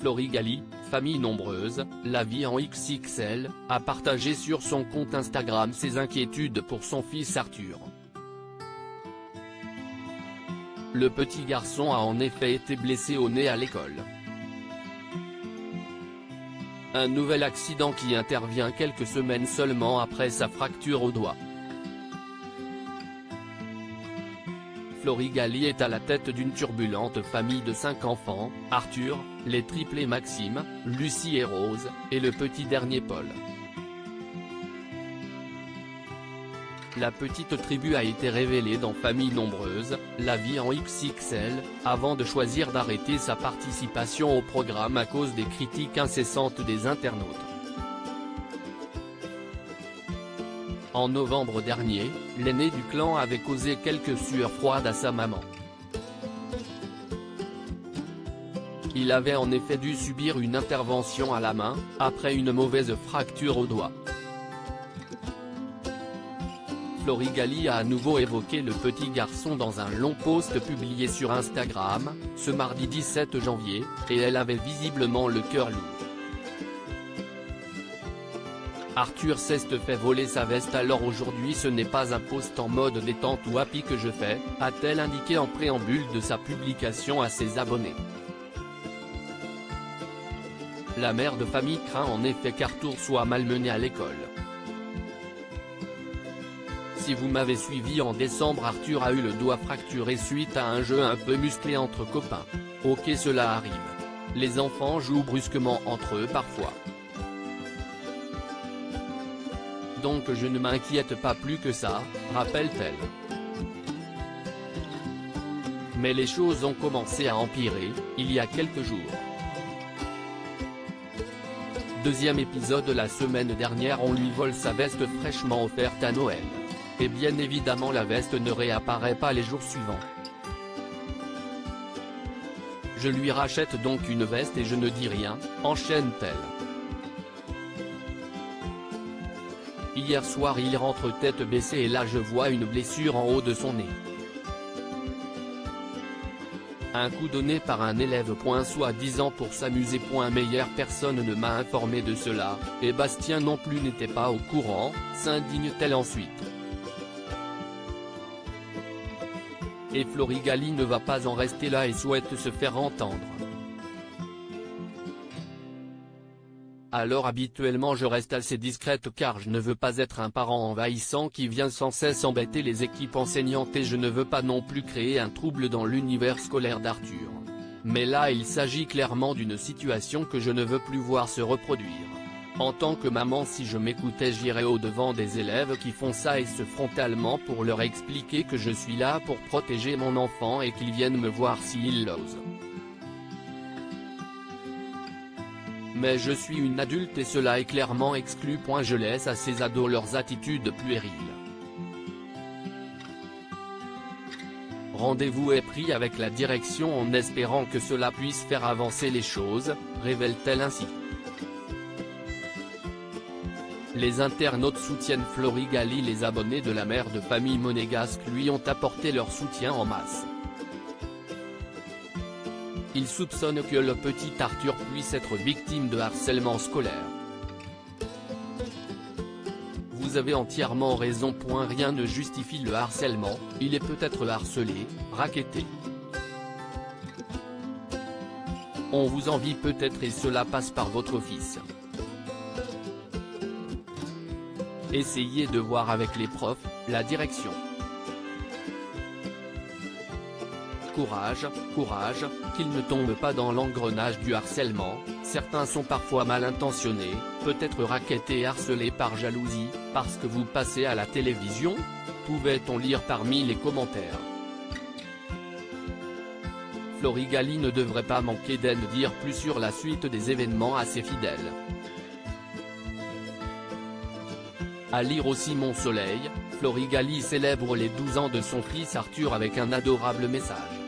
Florigali, famille nombreuse, la vie en XXL, a partagé sur son compte Instagram ses inquiétudes pour son fils Arthur. Le petit garçon a en effet été blessé au nez à l'école. Un nouvel accident qui intervient quelques semaines seulement après sa fracture au doigt. Florigali est à la tête d'une turbulente famille de 5 enfants, Arthur, les triplés Maxime, Lucie et Rose, et le petit dernier Paul. La petite tribu a été révélée dans Famille nombreuse, la vie en XXL, avant de choisir d'arrêter sa participation au programme à cause des critiques incessantes des internautes. En novembre dernier, l'aîné du clan avait causé quelques sueurs froides à sa maman. Il avait en effet dû subir une intervention à la main, après une mauvaise fracture au doigt. Florigali a à nouveau évoqué le petit garçon dans un long post publié sur Instagram, ce mardi 17 janvier, et elle avait visiblement le cœur lourd. Arthur s'est fait voler sa veste, alors aujourd'hui ce n'est pas un post en mode détente ou happy que je fais, a-t-elle indiqué en préambule de sa publication à ses abonnés. La mère de famille craint en effet qu'Arthur soit malmené à l'école. Si vous m'avez suivi en décembre, Arthur a eu le doigt fracturé suite à un jeu un peu musclé entre copains. Ok, cela arrive. Les enfants jouent brusquement entre eux parfois. Donc je ne m'inquiète pas plus que ça, rappelle-t-elle. Mais les choses ont commencé à empirer, il y a quelques jours. Deuxième épisode la semaine dernière, on lui vole sa veste fraîchement offerte à Noël. Et bien évidemment la veste ne réapparaît pas les jours suivants. Je lui rachète donc une veste et je ne dis rien, enchaîne-t-elle. Hier soir il rentre tête baissée et là je vois une blessure en haut de son nez. Un coup donné par un élève. Soi-disant pour s'amuser. Meilleure personne ne m'a informé de cela, et Bastien non plus n'était pas au courant, s'indigne-t-elle ensuite. Et Florigali ne va pas en rester là et souhaite se faire entendre. Alors habituellement je reste assez discrète car je ne veux pas être un parent envahissant qui vient sans cesse embêter les équipes enseignantes et je ne veux pas non plus créer un trouble dans l'univers scolaire d'Arthur. Mais là il s'agit clairement d'une situation que je ne veux plus voir se reproduire. En tant que maman, si je m'écoutais, j'irais au-devant des élèves qui font ça et ce frontalement pour leur expliquer que je suis là pour protéger mon enfant et qu'ils viennent me voir s'ils l'osent. Mais je suis une adulte et cela est clairement exclu. Je laisse à ces ados leurs attitudes puériles. Rendez-vous est pris avec la direction en espérant que cela puisse faire avancer les choses, révèle-t-elle ainsi. Les internautes soutiennent Florigali. Les abonnés de la mère de famille monégasque lui ont apporté leur soutien en masse. Ils soupçonnent que le petit Arthur puisse être victime de harcèlement scolaire. Vous avez entièrement raison. Rien ne justifie le harcèlement, il est peut-être harcelé, racketté. On vous envie peut-être et cela passe par votre fils. Essayez de voir avec les profs, la direction. Courage, courage, qu'ils ne tombent pas dans l'engrenage du harcèlement. Certains sont parfois mal intentionnés, peut-être rackettés et harcelés par jalousie, parce que vous passez à la télévision ? Pouvait-on lire parmi les commentaires. Florigali ne devrait pas manquer d'en dire plus sur la suite des événements à ses fidèles. À lire aussi Mon Soleil, Florigali célèbre les 12 ans de son fils Arthur avec un adorable message.